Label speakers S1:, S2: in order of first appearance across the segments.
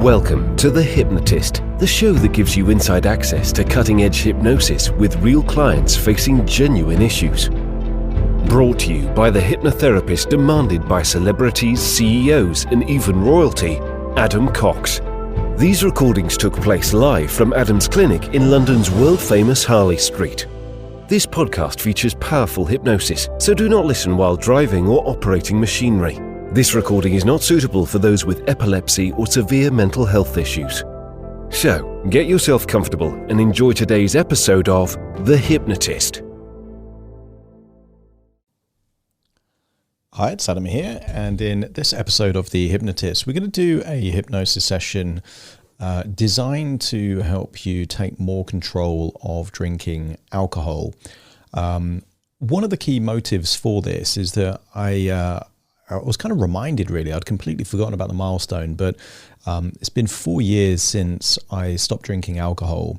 S1: Welcome to The Hypnotist, the show that gives you inside access to cutting-edge hypnosis with real clients facing genuine issues. Brought to you by the hypnotherapist demanded by celebrities, CEOs, and even royalty, Adam Cox. These recordings took place live from Adam's clinic in London's world-famous Harley Street. This podcast features powerful hypnosis, so do not listen while driving or operating machinery. This recording is not suitable for those with epilepsy or severe mental health issues. So, get yourself comfortable and enjoy today's episode of The Hypnotist.
S2: Hi, it's Adam here, and in this episode of The Hypnotist, we're going to do a hypnosis session designed to help you take more control of drinking alcohol. One of the key motives for this is that I was kind of reminded, really, I'd completely forgotten about the milestone, but it's been 4 years since I stopped drinking alcohol.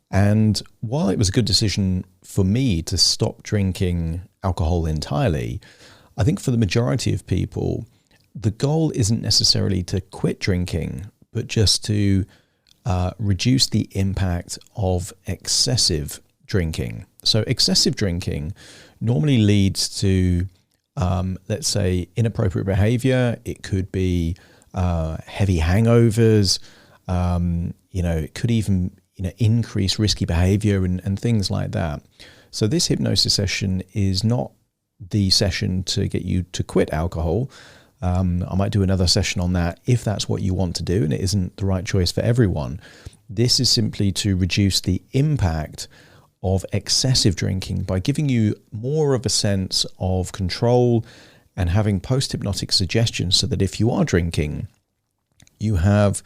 S2: And while it was a good decision for me to stop drinking alcohol entirely, I think for the majority of people, the goal isn't necessarily to quit drinking, but just to reduce the impact of excessive drinking. So excessive drinking normally leads to let's say inappropriate behavior. It could be heavy hangovers. It could even increase risky behavior and things like that. So this hypnosis session is not the session to get you to quit alcohol. I might do another session on that if that's what you want to do, and it isn't the right choice for everyone. This is simply to reduce the impact of excessive drinking by giving you more of a sense of control and having post-hypnotic suggestions so that if you are drinking, you have,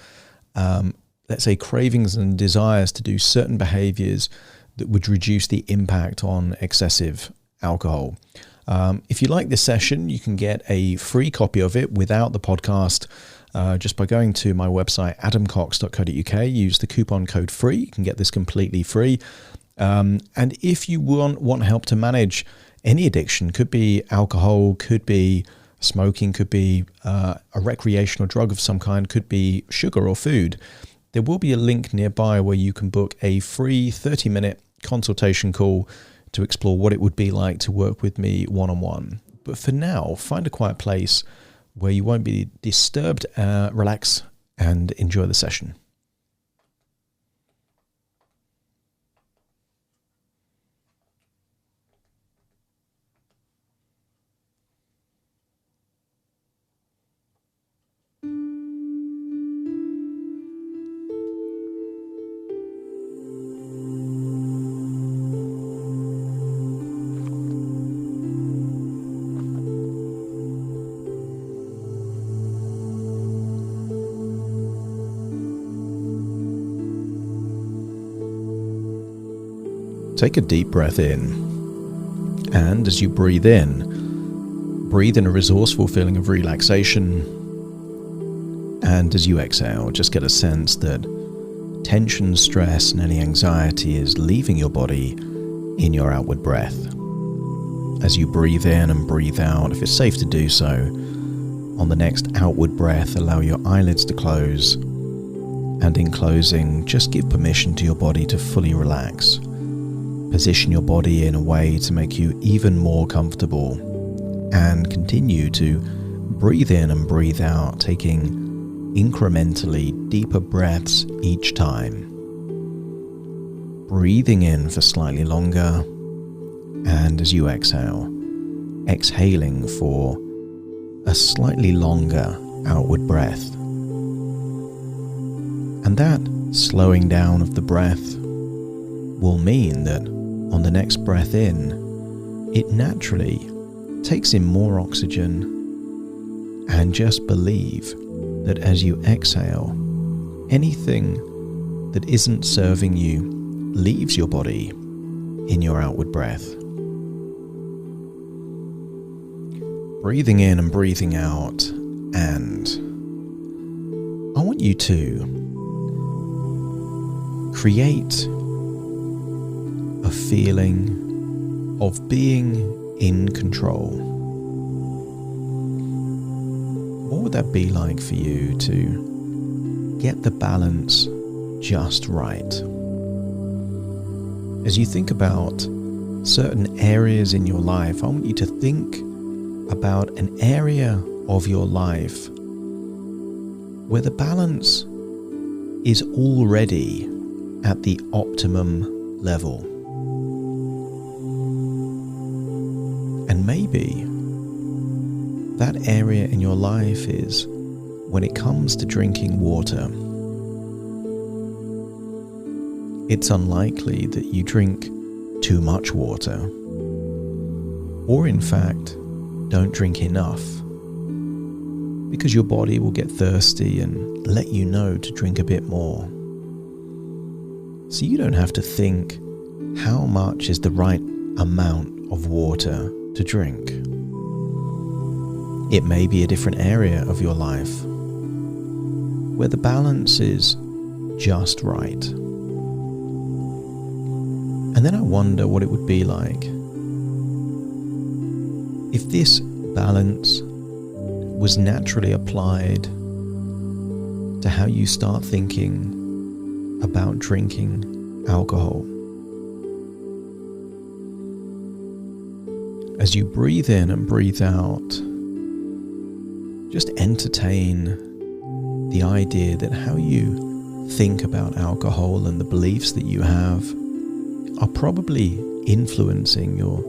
S2: let's say, cravings and desires to do certain behaviors that would reduce the impact on excessive alcohol. If you like this session, you can get a free copy of it without the podcast just by going to my website, adamcox.co.uk. Use the coupon code FREE. You can get this completely free. And if you want help to manage any addiction, could be alcohol, could be smoking, could be a recreational drug of some kind, could be sugar or food, there will be a link nearby where you can book a free 30-minute consultation call to explore what it would be like to work with me one-on-one. But for now, find a quiet place where you won't be disturbed, relax, and enjoy the session. Take a deep breath in, and as you breathe in a resourceful feeling of relaxation, and as you exhale, just get a sense that tension, stress, and any anxiety is leaving your body in your outward breath. As you breathe in and breathe out, if it's safe to do so, on the next outward breath, allow your eyelids to close, and in closing, just give permission to your body to fully relax. Position your body in a way to make you even more comfortable, and continue to breathe in and breathe out, taking incrementally deeper breaths each time. Breathing in for slightly longer, and as you exhale, exhaling for a slightly longer outward breath. And that slowing down of the breath will mean that on the next breath in, it naturally takes in more oxygen, and just believe that as you exhale, anything that isn't serving you leaves your body in your outward breath. Breathing in and breathing out, and I want you to create a feeling of being in control. What would that be like for you to get the balance just right. As you think about certain areas in your life, I want you to think about an area of your life where the balance is already at the optimum level. And maybe that area in your life is when it comes to drinking water. It's unlikely that you drink too much water, or in fact, don't drink enough, because your body will get thirsty and let you know to drink a bit more. So you don't have to think how much is the right amount of water to drink. It may be a different area of your life where the balance is just right. And then I wonder what it would be like if this balance was naturally applied to how you start thinking about drinking alcohol. As you breathe in and breathe out, just entertain the idea that how you think about alcohol and the beliefs that you have are probably influencing your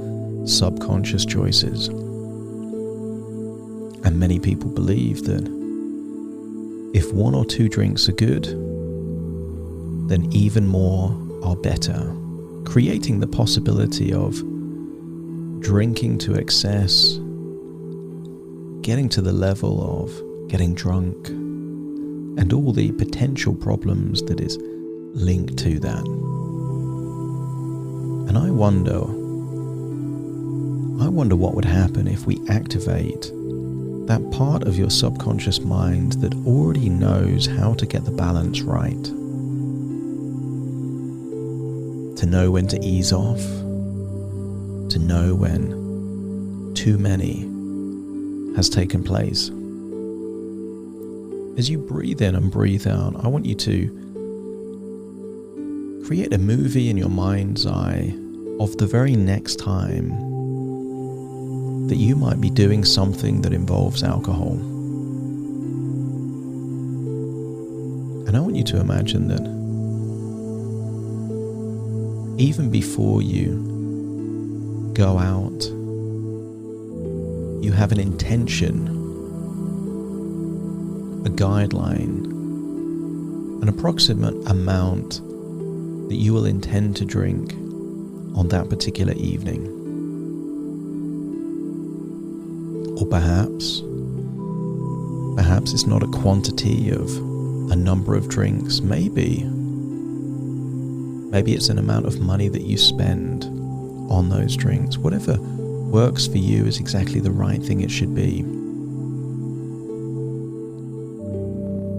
S2: subconscious choices. And many people believe that if 1 or 2 drinks are good, then even more are better, creating the possibility of drinking to excess, getting to the level of getting drunk, and all the potential problems that is linked to that. And I wonder what would happen if we activate that part of your subconscious mind that already knows how to get the balance right. To know when to ease off, to know when too many has taken place. As you breathe in and breathe out, I want you to create a movie in your mind's eye of the very next time that you might be doing something that involves alcohol. And I want you to imagine that even before you go out, you have an intention, a guideline, an approximate amount that you will intend to drink on that particular evening. Or perhaps it's not a quantity of a number of drinks. Maybe it's an amount of money that you spend on those drinks. Whatever works for you is exactly the right thing it should be.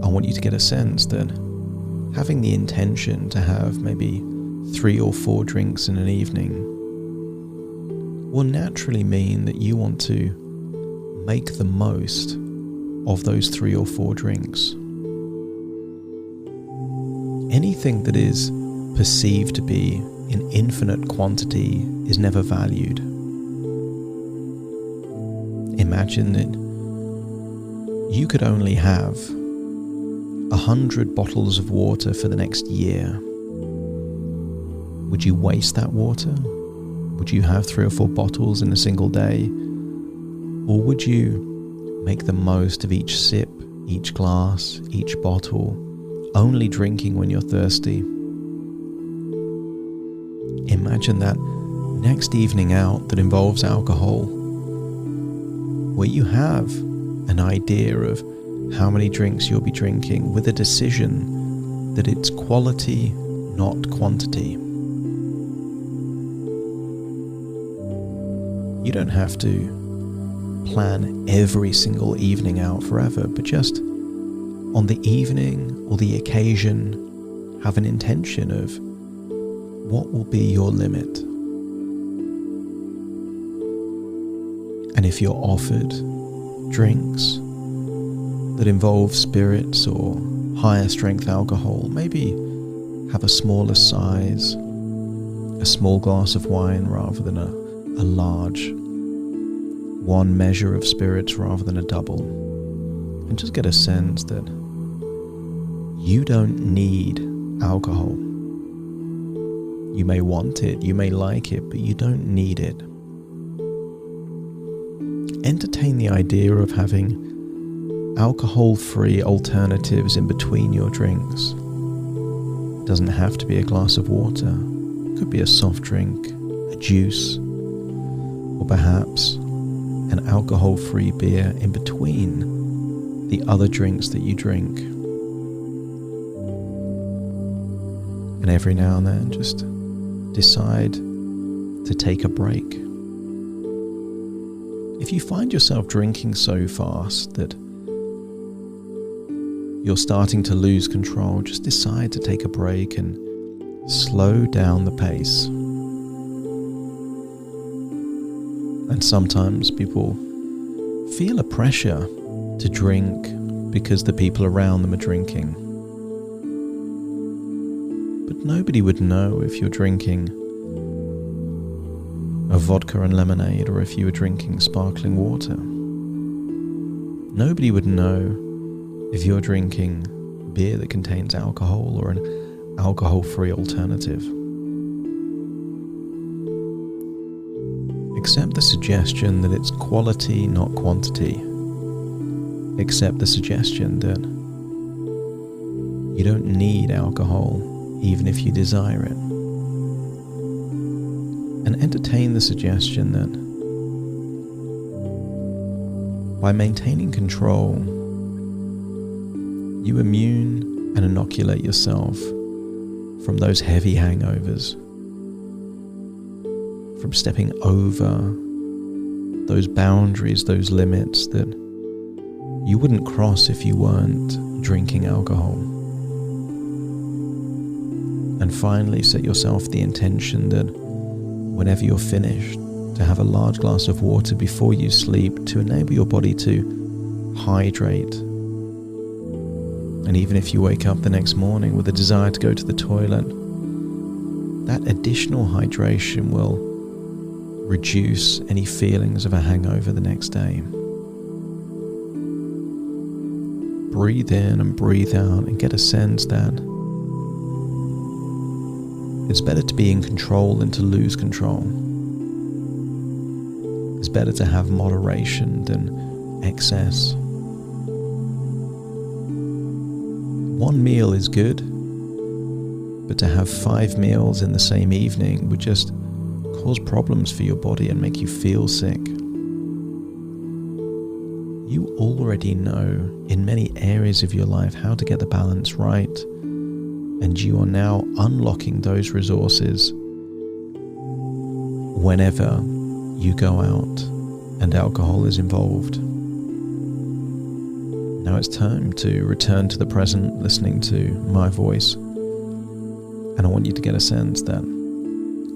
S2: I want you to get a sense that having the intention to have maybe 3 or 4 drinks in an evening will naturally mean that you want to make the most of those 3 or 4 drinks. Anything that is perceived to be in infinite quantity is never valued. Imagine that you could only have 100 bottles of water for the next year. Would you waste that water? Would you have 3 or 4 bottles in a single day? Or would you make the most of each sip, each glass, each bottle, only drinking when you're thirsty? Imagine that next evening out that involves alcohol, where you have an idea of how many drinks you'll be drinking with a decision that it's quality, not quantity. You don't have to plan every single evening out forever, but just on the evening or the occasion, have an intention of what will be your limit. And if you're offered drinks that involve spirits or higher strength alcohol, maybe have a smaller size, a small glass of wine rather than a large, one measure of spirits rather than a double, and just get a sense that you don't need alcohol. You may want it, you may like it, but you don't need it. Entertain the idea of having alcohol-free alternatives in between your drinks. It doesn't have to be a glass of water. It could be a soft drink, a juice, or perhaps an alcohol-free beer in between the other drinks that you drink. And every now and then, just decide to take a break. If you find yourself drinking so fast that you're starting to lose control, just decide to take a break and slow down the pace. And sometimes people feel a pressure to drink because the people around them are drinking. But nobody would know if you're drinking a vodka and lemonade or if you were drinking sparkling water. Nobody would know if you're drinking beer that contains alcohol or an alcohol-free alternative. Accept the suggestion that it's quality, not quantity. Accept the suggestion that you don't need alcohol, even if you desire it. And entertain the suggestion that by maintaining control, you immune and inoculate yourself from those heavy hangovers, from stepping over those boundaries, those limits that you wouldn't cross if you weren't drinking alcohol. And finally, set yourself the intention that whenever you're finished, to have a large glass of water before you sleep to enable your body to hydrate. And even if you wake up the next morning with a desire to go to the toilet, that additional hydration will reduce any feelings of a hangover the next day. Breathe in and breathe out and get a sense that it's better to be in control than to lose control. It's better to have moderation than excess. One meal is good, but to have 5 meals in the same evening would just cause problems for your body and make you feel sick. You already know in many areas of your life how to get the balance right, and you are now unlocking those resources whenever you go out and alcohol is involved. Now it's time to return to the present, listening to my voice. And I want you to get a sense that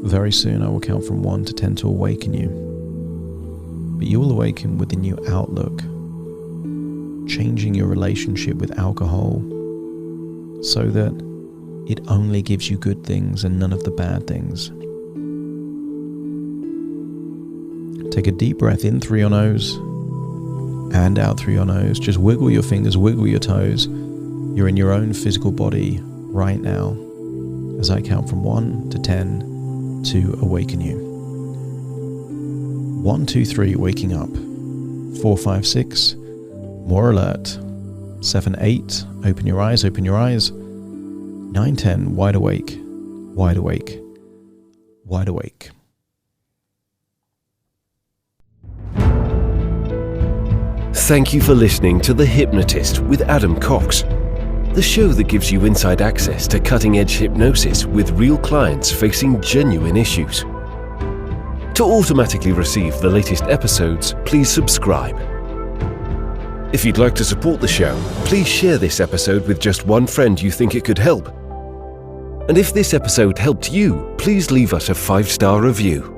S2: very soon I will count from 1 to 10 to awaken you. But you will awaken with a new outlook, changing your relationship with alcohol so that it only gives you good things and none of the bad things. Take a deep breath in through your nose and out through your nose. Just wiggle your fingers, wiggle your toes. You're in your own physical body right now as I count from 1 to 10 to awaken you. 1, 2, 3, waking up. 4, 5, 6, more alert. 7, 8, open your eyes, open your eyes. 9, 10, wide awake, wide awake, wide awake.
S1: Thank you for listening to The Hypnotist with Adam Cox, the show that gives you inside access to cutting-edge hypnosis with real clients facing genuine issues. To automatically receive the latest episodes, please subscribe. If you'd like to support the show, please share this episode with just one friend you think it could help. And if this episode helped you, please leave us a 5-star review.